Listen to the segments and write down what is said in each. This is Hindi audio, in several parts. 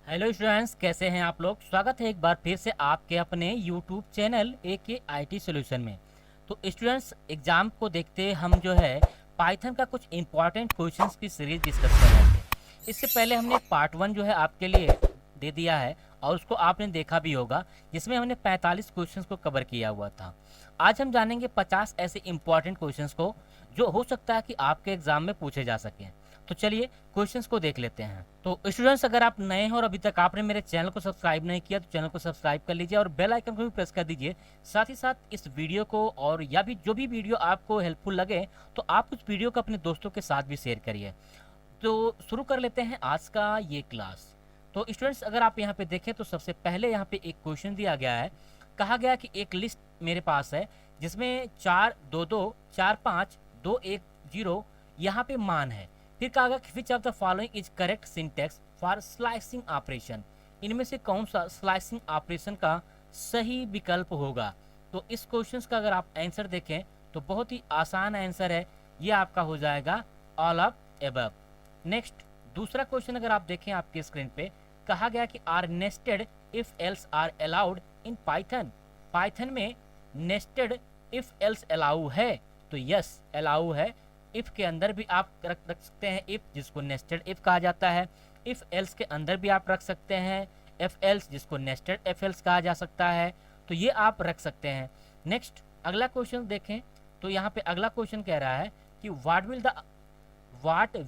हेलो स्टूडेंट्स, कैसे हैं आप लोग। स्वागत है एक बार फिर से आपके अपने YouTube channel AK IT solution में। तो स्टूडेंट्स, एग्जाम को देखते हम जो है पाइथन का कुछ इंपॉर्टेंट क्वेश्चंस की सीरीज डिस्कस कर रहे थे। इससे पहले हमने पार्ट 1 जो है आपके लिए दे दिया है और उसको आपने देखा भी होगा, जिसमें हमने 45 क्वेश्चंस को कवर किया हुआ था। आज हम जानेंगे 50 ऐसे इंपॉर्टेंट क्वेश्चंस को जो हो सकता है कि आपके एग्जाम में पूछे जा सकें। तो चलिए क्वेश्चंस को देख लेते हैं। तो स्टूडेंट्स, अगर आप नए हैं और अभी तक आपने मेरे चैनल को सब्सक्राइब नहीं किया तो चैनल को सब्सक्राइब कर लीजिए और बेल आइकन को भी प्रेस कर दीजिए। साथ ही साथ इस वीडियो को और या भी जो भी वीडियो आपको हेल्पफुल लगे तो आप उस वीडियो को अपने दोस्तों के साथ भी शेयर करिए। तो शुरू कर लेते हैं आज का ये क्लास। तो स्टूडेंट्स, अगर आप यहाँ पे देखें तो सबसे पहले यहाँ पे एक क्वेश्चन दिया गया है। कहा गया कि एक लिस्ट मेरे पास है जिसमें 4 2 2 4 5 2 1 0 यहाँ पे मान है। फिर कहा गया which of the following is correct syntax for slicing operation. इनमें से कौन सा स्लाइसिंग ऑपरेशन का सही विकल्प होगा। तो इस क्वेश्चन का अगर आप आंसर देखें तो बहुत ही आसान आंसर है, ये आपका हो जाएगा ऑल ऑफ एबव। नेक्स्ट, दूसरा क्वेश्चन अगर आप देखें आपके स्क्रीन पे, कहा गया कि are nested if else are allowed in Python. Python में नेस्टेड इफ एल्स अलाउ है, तो यस अलाउ है। इफ के अंदर भी आप रख सकते हैं इफ, जिसको नेस्टेड इफ कहा जाता है। इफ एल्स के अंदर भी आप रख सकते हैं एफ एल्स, जिसको नेस्टेड एफ एल्स कहा जा सकता है। तो ये आप रख सकते हैं। नेक्स्ट, अगला क्वेश्चन देखें तो यहाँ पे अगला क्वेश्चन कह रहा है कि what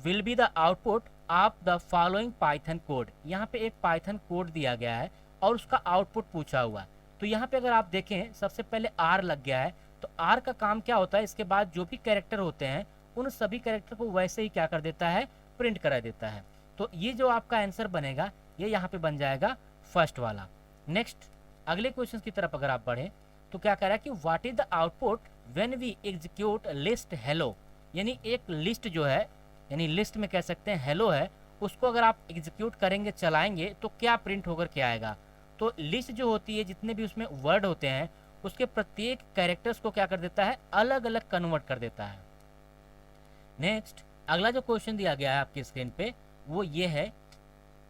will be the output of the following Python code. यहाँ पे एक पाइथन कोड दिया गया है और उसका आउटपुट पूछा हुआ है। तो यहाँ पे अगर आप देखें सबसे पहले आर लग गया है। तो आर का काम क्या होता है, इसके बाद जो भी कैरेक्टर होते हैं उन सभी कैरेक्टर को वैसे ही क्या कर देता है, प्रिंट करा देता है। तो ये जो आपका आंसर बनेगा ये यहाँ पे बन जाएगा फर्स्ट वाला। नेक्स्ट, अगले क्वेश्चन की तरफ अगर आप बढ़े तो क्या कह रहा है कि what is the output when we execute list hello. यानी एक लिस्ट जो है, यानी लिस्ट में कह सकते हैं हेलो है, उसको अगर आप एग्जीक्यूट करेंगे, चलाएंगे तो क्या प्रिंट होकर के आएगा। तो लिस्ट जो होती है, जितने भी उसमें वर्ड होते हैं उसके प्रत्येक कैरेक्टर्स को क्या कर देता है, अलग अलग कन्वर्ट कर देता है। नेक्स्ट, अगला जो क्वेश्चन दिया गया है आपकी स्क्रीन पे वो ये है।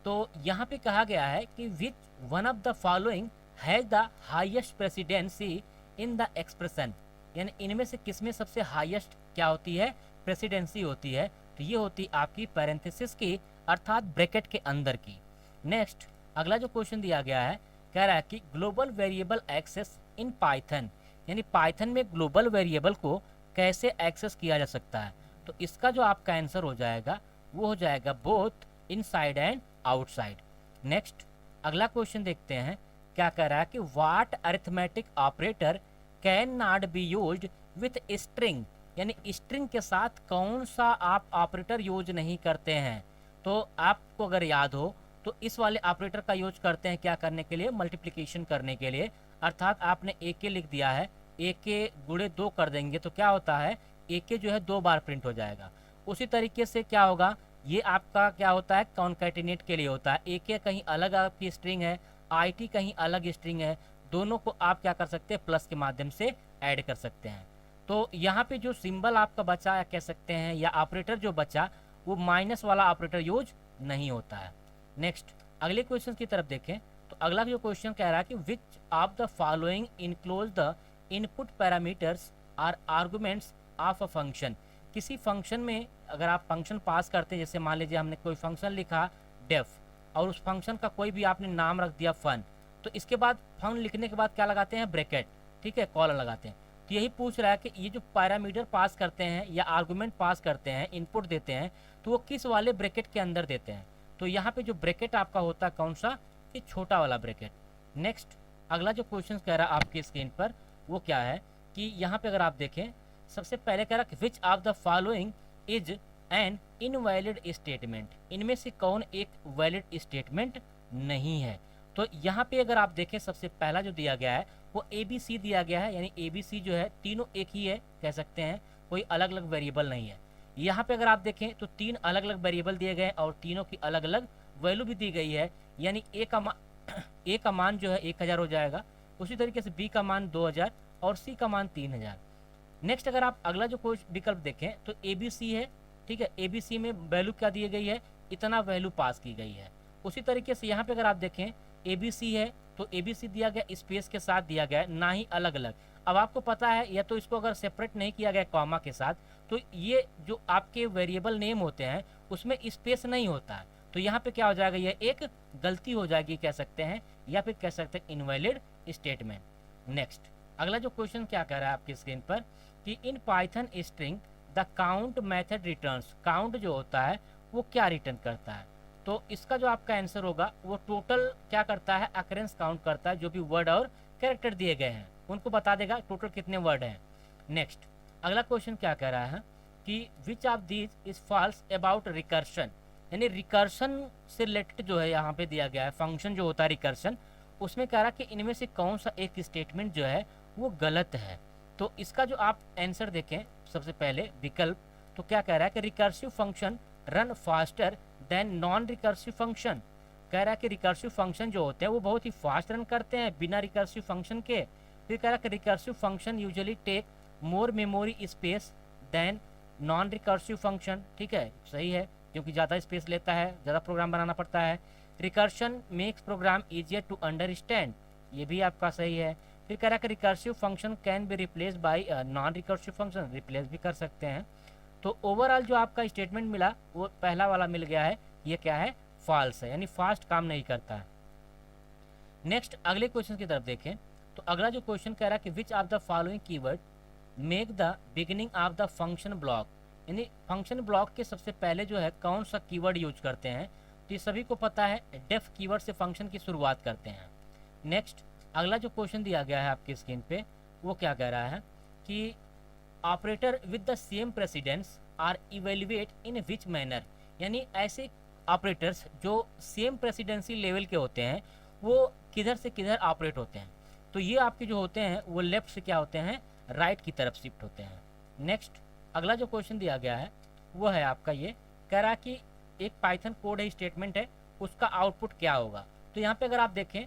तो यहाँ पे कहा गया है कि which one of the following has the highest presidency in the expression. यानी इनमें से किसमें सबसे हाईएस्ट क्या होती है, प्रेसिडेंसी होती है। तो ये होती आपकी पैरेंथेसिस की, अर्थात ब्रैकेट के अंदर की। नेक्स्ट, अगला जो क्वेश्चन दिया गया है कह रहा है कि global variable access in Python. यानी पाइथन में ग्लोबल वेरिएबल को कैसे एक्सेस किया जा सकता है। तो इसका जो आपका आंसर हो जाएगा वो हो जाएगा both inside and outside. Next, अगला क्वेश्चन देखते हैं क्या कह रहा है कि what arithmetic operator can not be used with string. यानी स्ट्रिंग के साथ कौन सा आप ऑपरेटर यूज नहीं करते हैं। तो आपको अगर याद हो तो इस वाले ऑपरेटर का यूज करते हैं क्या करने के लिए, मल्टीप्लिकेशन करने के लिए। अर्थात आपने AK लिख दिया है, AK गुणे 2 कर देंगे तो क्या होता है, AK जो है 2 बार प्रिंट हो जाएगा। उसी तरीके से क्या होगा, ये आपका क्या होता है, कॉन्कैटिनेट के लिए होता है। AK कहीं अलग आपकी स्ट्रिंग है, IT कहीं अलग स्ट्रिंग है, दोनों को आप क्या कर सकते हैं, प्लस के माध्यम से ऐड कर सकते हैं। तो यहाँ पे जो सिंबल आपका बचा या कह सकते हैं या ऑपरेटर जो बचा वो माइनस वाला ऑपरेटर यूज नहीं होता है। नेक्स्ट, अगले क्वेश्चन की तरफ देखें तो अगला जो क्वेश्चन कह रहा है कि which of the following enclose the input parameters are arguments of a function. किसी फंक्शन में अगर आप फंक्शन पास करते हैं, जैसे मान लीजिए हमने कोई फंक्शन लिखा डेफ और उस फंक्शन का कोई भी आपने नाम रख दिया फन, तो इसके बाद फन लिखने के बाद क्या लगाते हैं, ब्रैकेट, ठीक है, कॉलन लगाते हैं। तो यही पूछ रहा है कि ये जो पैरामीटर पास करते हैं या आर्गुमेंट पास करते हैं, इनपुट देते हैं, तो वो किस वाले ब्रैकेट के अंदर देते हैं। तो यहाँ पे जो ब्रैकेट आपका होता है कौन सा, ये छोटा वाला ब्रैकेट। नेक्स्ट, अगला जो क्वेश्चन कह रहा है आपकी स्क्रीन पर वो क्या है कि यहाँ पे अगर आप देखें सबसे पहले कह रहा है विच of the following is an invalid statement. इनमें से कौन एक वैलिड स्टेटमेंट नहीं है। तो यहाँ पे अगर आप देखें सबसे पहला जो दिया गया है वो ABC दिया गया है। यानी ABC जो है तीनों एक ही है, कह सकते हैं, कोई अलग अलग वेरिएबल नहीं है। यहाँ पे अगर आप देखें तो 3 अलग अलग वेरिएबल दिए गए और तीनों की अलग अलग वैल्यू भी दी गई है। यानी A का मान जो है 1000 हो जाएगा, उसी तरीके से B का मान 2000 और C का मान 3000। नेक्स्ट, अगर आप अगला जो कोई विकल्प देखें तो ABC है, ठीक है, ABC में वैल्यू क्या दी गई है, इतना वैल्यू पास की गई है। उसी तरीके से यहाँ पे अगर आप देखें ABC है तो ABC दिया गया स्पेस के साथ दिया गया है, ना ही अलग अलग। अब आपको पता है या तो इसको अगर सेपरेट नहीं किया गया कॉमा के साथ तो ये जो आपके वेरिएबल नेम होते हैं उसमें स्पेस नहीं होता है, तो यहाँ पे क्या हो जाएगा, ये एक गलती हो जाएगी कह सकते हैं, या फिर कह सकते हैं इनवैलिड स्टेटमेंट। नेक्स्ट अगला जो क्वेश्चन क्या कह रहा है आपकी स्क्रीन पर कि in Python string the count method returns, count जो होता है वो क्या रिटर्न करता है, तो इसका जो आपका आंसर होगा वो टोटल क्या करता है, अकरेंस काउंट करता है, जो भी वर्ड और कैरेक्टर दिए गए हैं उनको बता देगा टोटल कितने वर्ड हैं। नेक्स्ट अगला क्वेश्चन क्या कह रहा है कि which of these is false about recursion, यानी रिकर्शन से रिलेटेड जो है यहाँ पे दिया गया है फंक्शन जो होता है रिकर्शन, उसमें कह रहा है कि इनमें से कौन सा एक स्टेटमेंट जो है वो गलत है। तो इसका जो आप आंसर देखें सबसे पहले विकल्प, तो क्या कह रहा है कि recursive function run faster than non recursive function, कह रहा है कि रिकर्सिव फंक्शन जो होते हैं वो बहुत ही फास्ट रन करते हैं बिना रिकर्सिव फंक्शन के। फिर कह रहा है कि recursive function usually take more memory space than non recursive function, ठीक है सही है क्योंकि ज़्यादा स्पेस लेता है, ज़्यादा प्रोग्राम बनाना पड़ता है। Recursion makes program easier to understand, ये भी आपका सही है। फिर कह रहा है कि recursive function can be replace by non recursive function, replace भी कर सकते हैं। तो ओवरऑल जो आपका स्टेटमेंट मिला वो पहला वाला मिल गया है, ये क्या है फॉल्स है, यानी फास्ट काम नहीं करता है। नेक्स्ट अगले क्वेश्चन की तरफ देखें, तो अगला जो क्वेश्चन कह रहा है कि which of the following keyword make the beginning of the function block, यानी फंक्शन ब्लॉक के सबसे पहले जो है कौन सा कीवर्ड यूज करते हैं, तो ये सभी को पता है डेफ कीवर्ड से फंक्शन की शुरुआत करते हैं। नेक्स्ट अगला जो क्वेश्चन दिया गया है आपकी स्क्रीन पे वो क्या कह रहा है कि operator with the same precedence are evaluate in which manner, यानी ऐसे ऑपरेटर्स जो सेम प्रेसिडेंसी लेवल के होते हैं वो किधर से किधर ऑपरेट होते हैं, तो ये आपके जो होते हैं वो लेफ्ट से क्या होते हैं राइट की तरफ शिफ्ट होते हैं। नेक्स्ट अगला जो क्वेश्चन दिया गया है वो है आपका ये कह रहा है कि एक पाइथन कोड है स्टेटमेंट है उसका आउटपुट क्या होगा, तो यहाँ पे अगर आप देखें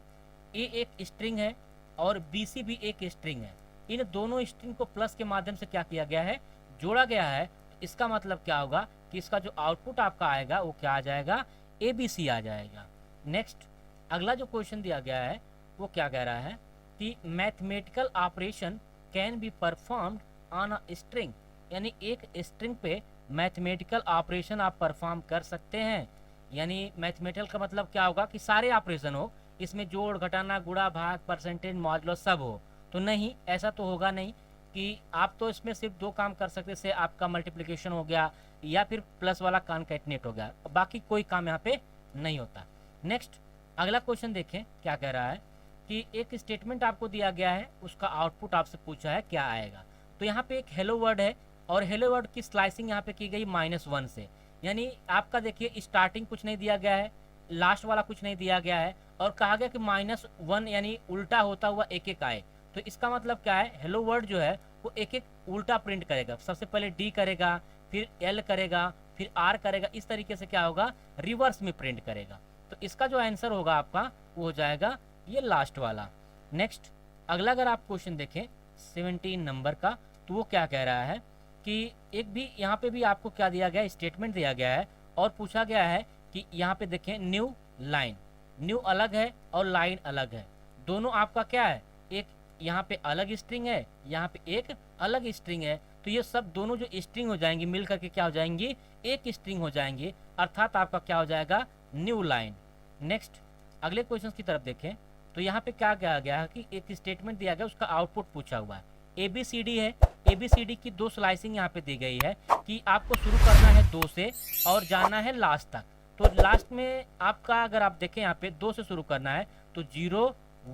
ए एक स्ट्रिंग है और BC भी एक स्ट्रिंग है, इन दोनों स्ट्रिंग को प्लस के माध्यम से क्या किया गया है जोड़ा गया है, तो इसका मतलब क्या होगा कि इसका जो आउटपुट आपका आएगा वो क्या आ जाएगा ABC आ जाएगा। नेक्स्ट अगला जो क्वेश्चन दिया गया है वो क्या कह रहा है कि mathematical operation can be performed on a string, यानी एक स्ट्रिंग पे मैथमेटिकल ऑपरेशन आप परफॉर्म कर सकते हैं, यानी मैथमेटिकल का मतलब क्या होगा कि सारे ऑपरेशन हो, इसमें जोड़ घटाना गुणा भाग परसेंटेज मॉडुलस सब हो, तो नहीं ऐसा तो होगा नहीं कि आप तो इसमें सिर्फ दो काम कर सकते, जैसे आपका मल्टीप्लिकेशन हो गया या फिर प्लस वाला कॉन्कैटिनेट हो गया, बाकी कोई काम यहाँ पे नहीं होता। नेक्स्ट अगला क्वेश्चन देखें क्या कह रहा है कि एक स्टेटमेंट आपको दिया गया है उसका आउटपुट आपसे पूछा है क्या आएगा, तो यहाँ पे एक हेलो वर्ड है और हेलो वर्ड की स्लाइसिंग यहाँ पे की गई -1 से, यानी आपका देखिए स्टार्टिंग कुछ नहीं दिया गया है, लास्ट वाला कुछ नहीं दिया गया है और कहा गया कि -1 यानी उल्टा होता हुआ एक एक आए, तो इसका मतलब क्या है हेलो वर्ड जो है वो एक एक उल्टा प्रिंट करेगा, सबसे पहले D करेगा फिर L करेगा फिर R करेगा, इस तरीके से क्या होगा रिवर्स में प्रिंट करेगा, तो इसका जो आंसर होगा आपका वो हो जाएगा ये लास्ट वाला। नेक्स्ट अगला अगर आप क्वेश्चन देखें 17 नंबर का, तो वो क्या कह रहा है कि एक भी यहाँ पे भी आपको क्या दिया गया स्टेटमेंट दिया गया है और पूछा गया है कि यहाँ पे देखें न्यू लाइन, न्यू अलग है और लाइन अलग है, दोनों आपका क्या है एक यहाँ पे अलग स्ट्रिंग है यहाँ पे एक अलग स्ट्रिंग है, तो ये सब दोनों जो स्ट्रिंग हो जाएंगी मिल करके क्या हो जाएंगी एक स्ट्रिंग हो जाएंगी, अर्थात आपका क्या हो जाएगा न्यू लाइन। नेक्स्ट अगले क्वेश्चन की तरफ देखें तो यहाँ पे क्या कहा गया है कि एक स्टेटमेंट दिया गया उसका आउटपुट पूछा हुआ है, ABCD है, ABCD की दो स्लाइसिंग यहाँ पे दी गई है कि आपको शुरू करना है 2 से और जाना है लास्ट तक, तो लास्ट में आपका अगर आप देखें यहाँ पे 2 से शुरू करना है तो 0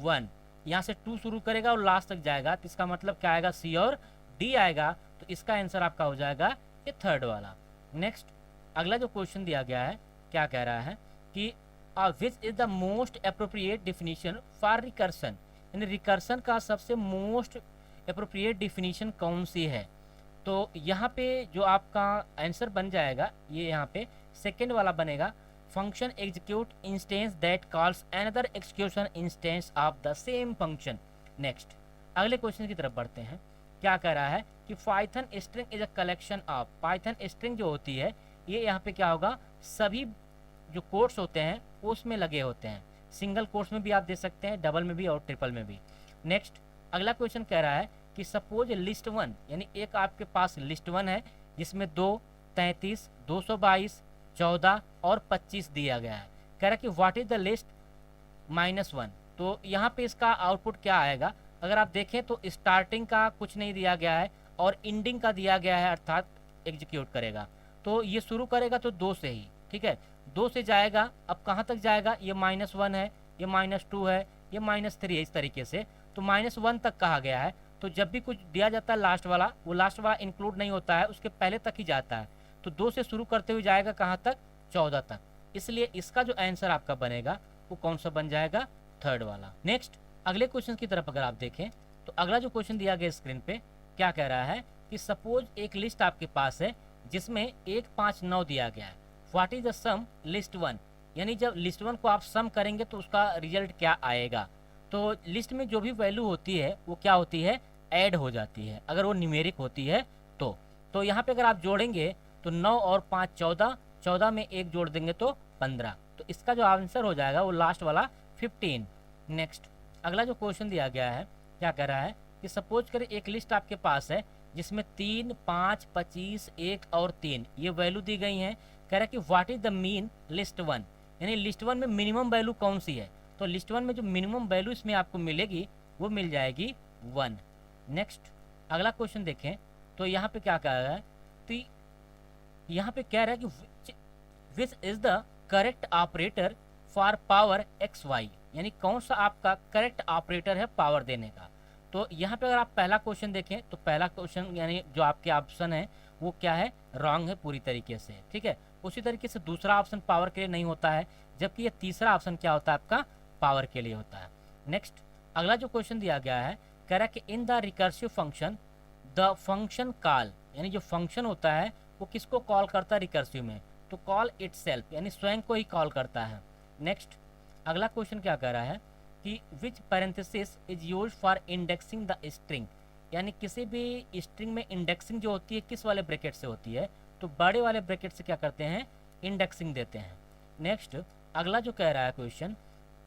1, यहाँ से 2 शुरू करेगा और लास्ट तक जाएगा, तो इसका मतलब क्या आएगा C और D आएगा, तो इसका आंसर आपका हो जाएगा ये थर्ड वाला। नेक्स्ट अगला जो क्वेश्चन दिया गया है क्या कह रहा है कि which is the most appropriate definition for recursion, यानी रिकर्सन का सबसे मोस्ट अप्रोप्रिएट डिफिनीशन कौन सी है, तो यहाँ पे जो आपका आंसर बन जाएगा ये यहाँ पे सेकेंड वाला बनेगा, function execute instance that calls another execution instance of the same function. Next अगले क्वेश्चन की तरफ बढ़ते हैं, क्या कह रहा है कि Python string is a collection of, Python string जो होती है ये यहाँ पे क्या होगा सभी जो कोट्स होते हैं वो उसमें लगे होते हैं। सिंगल कोट्स में भी आप दे सकते हैं, डबल में भी और ट्रिपल में भी। नेक्स्ट अगला क्वेश्चन कह रहा है कि सपोज लिस्ट वन, यानी एक आपके पास लिस्ट वन है जिसमें 2, 33, 222, 14 और 25 दिया गया है। कह रहा है कि व्हाट इज द लिस्ट -1। तो यहाँ पे इसका आउटपुट क्या आएगा? अगर आप देखें तो स्टार्टिंग का कुछ नहीं दिया गया है और एंडिंग का दिया गया है, अर्थात एग्जीक्यूट करेगा। तो ये शुरू करेगा तो 2 से ही, ठीक है, 2 से जाएगा। अब कहाँ तक जाएगा? ये -1 है, ये -2 है, ये -3 है, इस तरीके से। तो -1 तक कहा गया है। तो जब भी कुछ दिया जाता है लास्ट वाला, वो लास्ट वाला इंक्लूड नहीं होता है, उसके पहले तक ही जाता है। तो 2 से शुरू करते हुए जाएगा कहाँ तक? 14 तक। इसलिए इसका जो आंसर आपका बनेगा वो कौन सा बन जाएगा? थर्ड वाला। नेक्स्ट अगले क्वेश्चन की तरफ अगर आप देखें तो अगला जो क्वेश्चन दिया गया स्क्रीन पे क्या कह रहा है कि सपोज एक लिस्ट आपके पास है जिसमें 1, 5, 9 दिया गया है। What is the sum list one, यानी जब लिस्ट वन को आप सम करेंगे तो उसका रिजल्ट क्या आएगा? तो लिस्ट में जो भी वैल्यू होती है वो क्या होती है? ऐड हो जाती है, अगर वो न्यूमेरिक होती है तो यहाँ पे अगर आप जोड़ेंगे तो 9 और 5 14, 14 में 1 जोड़ देंगे तो 15। तो इसका जो आंसर हो जाएगा वो लास्ट वाला 15। नेक्स्ट अगला जो क्वेश्चन दिया गया है क्या कह रहा है कि सपोज करें एक लिस्ट आपके पास है जिसमें 3, 5, 25, 1 और 3 ये वैल्यू दी गई हैं। कह रहा है कि what is the mean list one, यानी लिस्ट वन में मिनिमम वैल्यू कौन सी है? तो लिस्ट वन में जो मिनिमम वैल्यू इसमें आपको मिलेगी वो मिल जाएगी 1। नेक्स्ट अगला क्वेश्चन देखें तो यहाँ पे क्या कह रहा है? तो यहाँ पे कह रहा है कि which is the correct operator for power x y, यानी कौन सा आपका करेक्ट ऑपरेटर है पावर देने का। तो यहाँ पे अगर आप पहला क्वेश्चन देखें तो पहला क्वेश्चन यानी जो आपके ऑप्शन है वो क्या है? रॉन्ग है पूरी तरीके से, ठीक है। उसी तरीके से दूसरा ऑप्शन पावर के लिए नहीं होता है, जबकि ये तीसरा ऑप्शन क्या होता है? आपका पावर के लिए होता है। नेक्स्ट अगला जो क्वेश्चन दिया गया है कह रहा है कि in the recursive function the function call, यानी जो फंक्शन होता है वो किसको कॉल करता है रिकर्सिव में? तो कॉल इटसेल्फ, यानी स्वयं को ही कॉल करता है। नेक्स्ट अगला क्वेश्चन क्या कह रहा है कि which parenthesis is used for indexing the string, यानी किसी भी स्ट्रिंग में इंडेक्सिंग जो होती है किस वाले ब्रैकेट से होती है? तो बड़े वाले ब्रैकेट से क्या करते हैं? इंडेक्सिंग देते हैं। नेक्स्ट अगला जो कह रहा है क्वेश्चन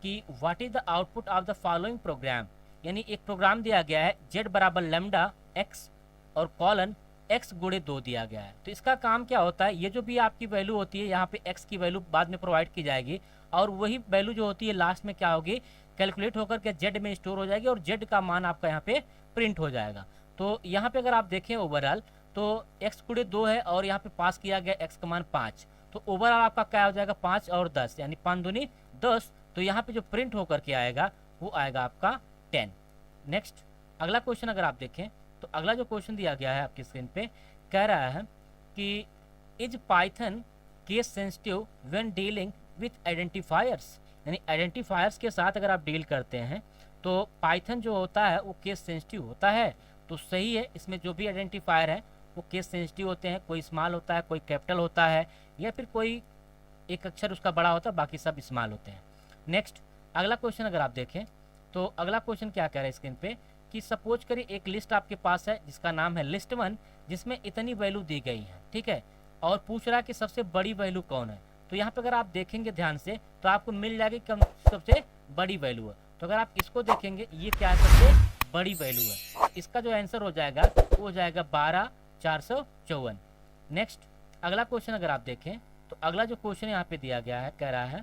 कि what is the output of the following programme, यानी एक प्रोग्राम दिया गया है z बराबर लैम्डा x और कॉलन x गुणे 2 दिया गया है। तो इसका काम क्या होता है? ये जो भी आपकी वैल्यू होती है यहाँ पे x की वैल्यू बाद में प्रोवाइड की जाएगी और वही वैल्यू जो होती है लास्ट में क्या होगी? कैलकुलेट होकर के z में स्टोर हो जाएगी और z का मान आपका यहाँ पे प्रिंट हो जाएगा। तो यहाँ पे अगर आप देखें ओवरऑल तो x गुणे 2 है और यहाँ पे पास किया गया x का मान 5। तो ओवरऑल आपका क्या हो जाएगा? 5 और 10, यानी 5 दूनी 10। तो यहाँ पे जो प्रिंट होकर के आएगा वो आएगा आपका 10। नेक्स्ट अगला क्वेश्चन अगर आप देखें तो अगला जो क्वेश्चन दिया गया है आपकी स्क्रीन पे कह रहा है कि is Python case sensitive when dealing with identifiers, यानी आइडेंटिफायर्स के साथ अगर आप डील करते हैं तो पाइथन जो होता है वो केस सेंसिटिव होता है। तो सही है, इसमें जो भी आइडेंटिफायर है वो केस सेंसिटिव होते हैं, कोई स्मॉल होता है, कोई कैपिटल होता है, या फिर कोई एक अक्षर उसका बड़ा होता है, बाकी सब स्मॉल होते हैं। नेक्स्ट अगला क्वेश्चन अगर आप देखें तो अगला क्वेश्चन क्या कह रहा है स्क्रीन पे कि सपोज करिए एक लिस्ट आपके पास है जिसका नाम है लिस्ट वन, जिसमें इतनी वैल्यू दी गई है, ठीक है, और पूछ रहा है कि सबसे बड़ी वैल्यू कौन है। तो यहाँ पे अगर आप देखेंगे ध्यान से तो आपको मिल जाएगी कम सबसे बड़ी वैल्यू है। तो अगर आप इसको देखेंगे ये क्या है? सबसे बड़ी वैल्यू है। इसका जो आंसर हो जाएगा वो हो जाएगा 12,454। नेक्स्ट अगला क्वेश्चन अगर आप देखें तो अगला जो क्वेश्चन यहाँ पे दिया गया है कह रहा है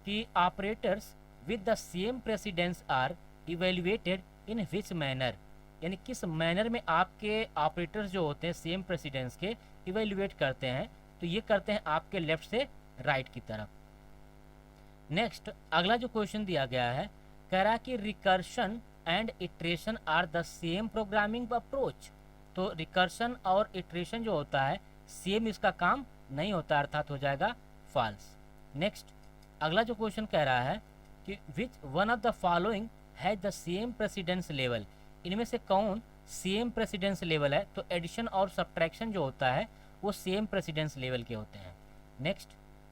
कि operators with the same precedence are evaluated in which manner, यानी किस मैनर में आपके ऑपरेटर्स जो होते हैं सेम प्रेसिडेंस के इवेल्युएट करते हैं? तो ये करते हैं आपके लेफ्ट से राइट की तरफ। नेक्स्ट अगला जो क्वेश्चन दिया गया है कह रहा है कि recursion and iteration are the same programming approach. तो रिकर्शन और इटरेशन जो होता है सेम इसका काम नहीं होता, अर्थात हो जाएगा फॉल्स। नेक्स्ट अगला जो क्वेश्चन कह रहा है कि which one of the following has the same precedence level, इनमें से कौन सेम प्रेसिडेंस लेवल है? तो एडिशन और सब्ट्रैक्शन जो होता है वो सेम प्रेसिडेंस लेवल के होते हैं। नेक्स्ट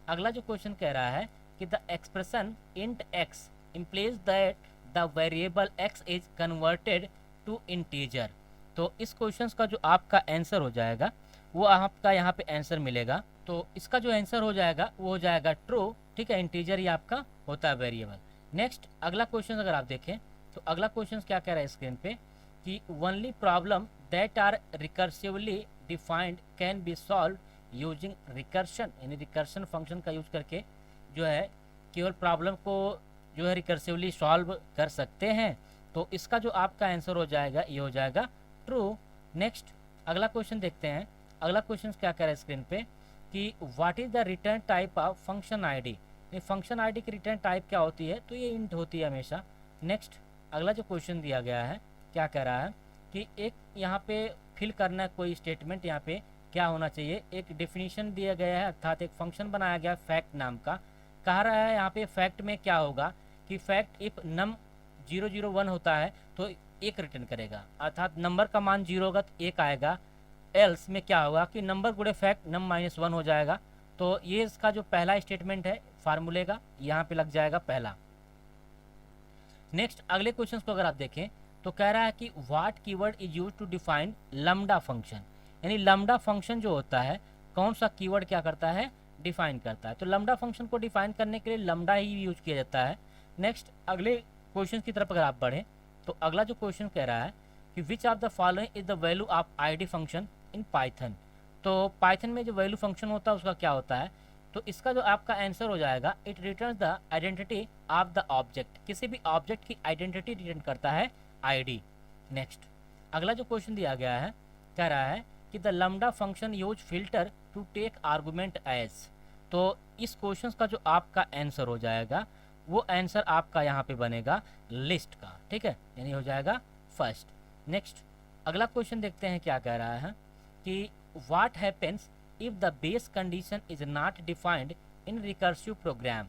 अगला जो क्वेश्चन कह रहा है कि the expression int x implies that the variable x is converted to integer. तो इस क्वेश्चन का जो आपका आंसर हो जाएगा वो आपका यहाँ पे आंसर मिलेगा तो इसका जो आंसर हो जाएगा वो हो जाएगा ट्रू, ठीक है, इंटीजर ही आपका होता है वेरिएबल। नेक्स्ट अगला क्वेश्चन अगर आप देखें तो अगला क्वेश्चन क्या कह रहा है स्क्रीन पे कि only problem that are recursively defined can be solve using recursion, यानी रिकर्शन फंक्शन का यूज करके जो है केवल प्रॉब्लम को जो है रिकर्सिवली सॉल्व कर सकते हैं। तो इसका जो आपका आंसर हो जाएगा ये हो जाएगा ट्रू। नेक्स्ट अगला क्वेश्चन देखते हैं। अगला क्वेश्चन क्या कह रहा है स्क्रीन पे कि what is the return type of function ID, function ID की रिटर्न टाइप क्या होती है, तो ये इंट होती है हमेशा। नेक्स्ट अगला जो क्वेश्चन दिया गया है क्या कह रहा है कि एक यहाँ पे फिल करना है कोई स्टेटमेंट, यहाँ पे क्या होना चाहिए, एक डेफिनेशन दिया गया है अर्थात एक फंक्शन बनाया गया फैक्ट नाम का। कह रहा है यहाँ पे फैक्ट में क्या होगा कि फैक्ट इफ नम 001 होता है तो एक रिटर्न करेगा, अर्थात नंबर का मान 0 होगा तो एक आएगा। एल्स में क्या होगा कि नंबर गुड़े फैक्ट नम -1 हो जाएगा। तो ये इसका जो पहला स्टेटमेंट है फार्मूले का, यहाँ पे लग जाएगा पहला। नेक्स्ट अगले क्वेश्चन को अगर आप देखें तो कह रहा है कि what keyword is use to define lambda function, यानी लैम्डा फंक्शन जो होता है कौन सा कीवर्ड क्या करता है, डिफाइन करता है। तो लैम्डा फंक्शन को डिफाइन करने के लिए लैम्डा ही यूज किया जाता है। नेक्स्ट अगले क्वेश्चन की तरफ अगर आप बढ़ें तो अगला जो क्वेश्चन कह रहा है कि which of the following is the value of ID function in Python. तो पाइथन में जो वैल्यू फंक्शन होता है उसका क्या होता है, तो इसका जो आपका आंसर हो जाएगा it returns the identity of the object, किसी भी ऑब्जेक्ट की आइडेंटिटी रिटर्न करता है आईडी। नेक्स्ट अगला जो क्वेश्चन दिया गया है कह रहा है कि the lambda function use filter to take argument as. तो इस क्वेश्चन का जो आपका आंसर हो जाएगा वो आंसर आपका यहाँ पे बनेगा लिस्ट का, ठीक है, यानी हो जाएगा फर्स्ट। नेक्स्ट अगला क्वेश्चन देखते हैं क्या कह रहा है कि what happens if the base condition is not defined in recursive program.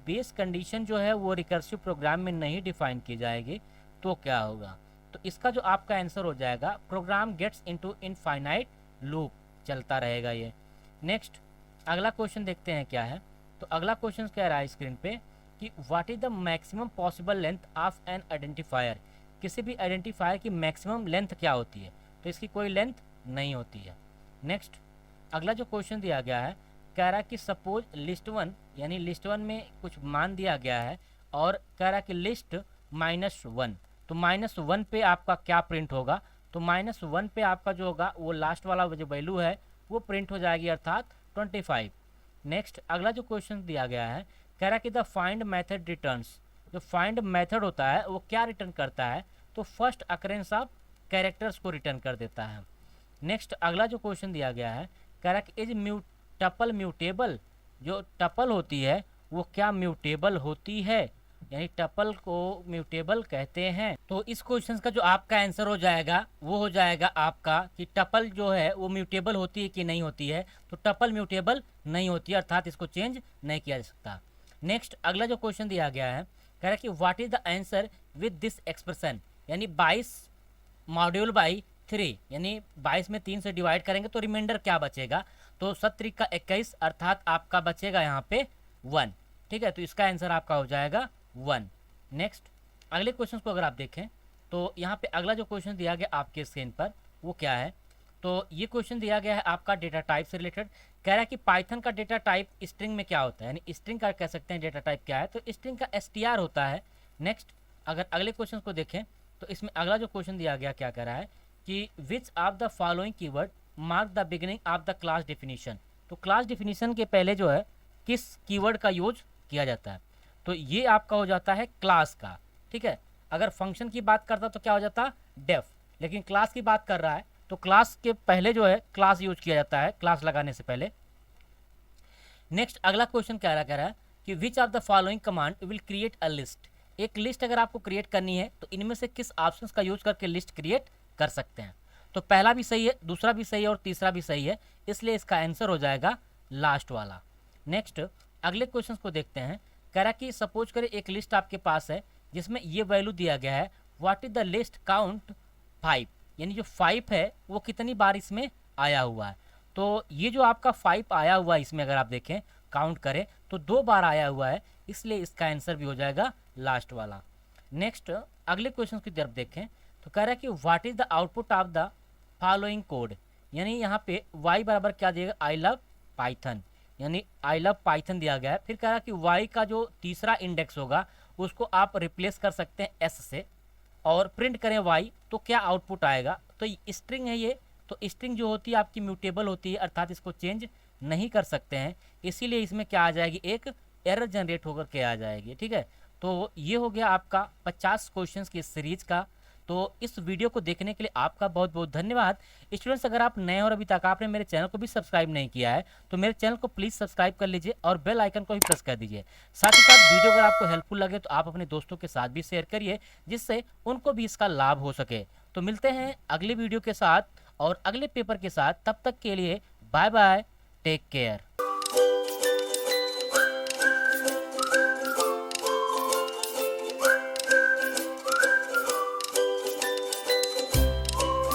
Base condition जो है वो रिकर्सिव प्रोग्राम में नहीं डिफाइन की जाएगी तो क्या होगा, तो इसका जो आपका आंसर हो जाएगा program gets into infinite loop, चलता रहेगा ये। नेक्स्ट अगला क्वेश्चन देखते हैं क्या है, तो अगला क्वेश्चन कह रहा है स्क्रीन पे कि what is the maximum possible length of N identifier, किसी भी आइडेंटिफायर की मैक्सिमम लेंथ क्या होती है, तो इसकी कोई लेंथ नहीं होती है। नेक्स्ट अगला जो क्वेश्चन दिया गया है कह रहा है कि सपोज लिस्ट 1, यानी लिस्ट 1 में कुछ मान दिया गया है और कह रहा है कि लिस्ट -1, तो -1 पे आपका क्या प्रिंट होगा, तो -1 पे आपका जो होगा वो लास्ट वाला जो वैल्यू है वो प्रिंट हो जाएगी अर्थात 25। नेक्स्ट अगला जो क्वेश्चन दिया गया है कह रहा है कि द फाइंड मेथड रिटर्न्स, जो फाइंड मेथड होता है वो क्या रिटर्न करता है, तो फर्स्ट अकरेंस ऑफ कैरेक्टर्स को रिटर्न कर देता है। नेक्स्ट अगला जो क्वेश्चन दिया गया है कह रहा है कि इज टपल म्यूटेबल, जो टपल होती है वो क्या म्यूटेबल होती है, यानी टपल को म्यूटेबल कहते हैं। तो इस क्वेश्चन का जो आपका आंसर हो जाएगा वो हो जाएगा आपका कि टपल जो है वो म्यूटेबल होती है कि नहीं होती है, तो टपल म्यूटेबल नहीं होती है अर्थात इसको चेंज नहीं किया जा सकता। नेक्स्ट अगला जो क्वेश्चन दिया गया है कह रहा है कि what is the answer with this expression, यानी 22 मॉड्यूल बाई 3, यानी 22 में 3 से डिवाइड करेंगे तो रिमाइंडर क्या बचेगा, तो 7 का 21 अर्थात आपका बचेगा यहाँ पे 1, ठीक है, तो इसका आंसर आपका हो जाएगा 1। नेक्स्ट अगले क्वेश्चन को अगर आप देखें तो यहाँ पे अगला जो क्वेश्चन दिया गया आपके स्क्रीन पर वो क्या है, तो ये क्वेश्चन दिया गया है आपका डेटा टाइप से रिलेटेड। कह रहा है कि पाइथन का डेटा टाइप स्ट्रिंग में क्या होता है, यानी स्ट्रिंग का कह सकते हैं डेटा टाइप क्या है, तो स्ट्रिंग का str होता है। नेक्स्ट अगर अगले क्वेश्चन को देखें तो इसमें अगला जो क्वेश्चन दिया गया क्या कह रहा है कि which of the following keyword mark the beginning of the class definition, तो क्लास डेफिनेशन के पहले जो है किस कीवर्ड का यूज किया जाता है, तो ये आपका हो जाता है क्लास का, ठीक है। अगर फंक्शन की बात करता तो क्या हो जाता डेफ, लेकिन क्लास की बात कर रहा है तो क्लास के पहले जो है क्लास यूज किया जाता है क्लास लगाने से पहले। नेक्स्ट अगला क्वेश्चन कह रहा है कि which of the following command will create a list, एक लिस्ट अगर आपको क्रिएट करनी है तो इनमें से किस ऑप्शंस का यूज करके लिस्ट क्रिएट कर सकते हैं, तो पहला भी सही है, दूसरा भी सही है और तीसरा भी सही है, इसलिए इसका आंसर हो जाएगा लास्ट वाला। नेक्स्ट अगले क्वेश्चन को देखते हैं। कह रहा कि सपोज करें एक लिस्ट आपके पास है जिसमें ये वैल्यू दिया गया है what is the list count 5, यानी जो 5 है वो कितनी बार इसमें आया हुआ है, तो ये जो आपका 5 आया हुआ है इसमें अगर आप देखें काउंट करें तो 2 बार आया हुआ है, इसलिए इसका आंसर भी हो जाएगा लास्ट वाला। नेक्स्ट अगले क्वेश्चन की तरफ देखें तो कह रहा है कि what is the output of the following code, यानी यहाँ पे y बराबर क्या देगा आई लव पाइथन, यानी आई लव पाइथन दिया गया है। फिर कह रहा कि वाई का जो तीसरा इंडेक्स होगा उसको आप रिप्लेस कर सकते हैं एस से, और प्रिंट करें वाई, तो क्या आउटपुट आएगा? तो स्ट्रिंग है ये, तो स्ट्रिंग जो होती है आपकी म्यूटेबल होती है, अर्थात इसको चेंज नहीं कर सकते हैं, इसीलिए इसमें क्या आ जाएगी, एक एरर जनरेट होकर के आ जाएगी। ठीक है, तो ये हो गया आपका 50 क्वेश्चंस की सीरीज का। तो इस वीडियो को देखने के लिए आपका बहुत बहुत धन्यवाद। स्टूडेंट्स, अगर आप नए और अभी तक आपने मेरे चैनल को भी सब्सक्राइब नहीं किया है तो मेरे चैनल को प्लीज़ सब्सक्राइब कर लीजिए और बेल आइकन को भी प्रेस कर दीजिए। साथ ही साथ वीडियो अगर आपको हेल्पफुल लगे तो आप अपने दोस्तों के साथ भी शेयर करिए, जिससे उनको भी इसका लाभ हो सके। तो मिलते हैं अगले वीडियो के साथ और अगले पेपर के साथ, तब तक के लिए बाय बाय, टेक केयर।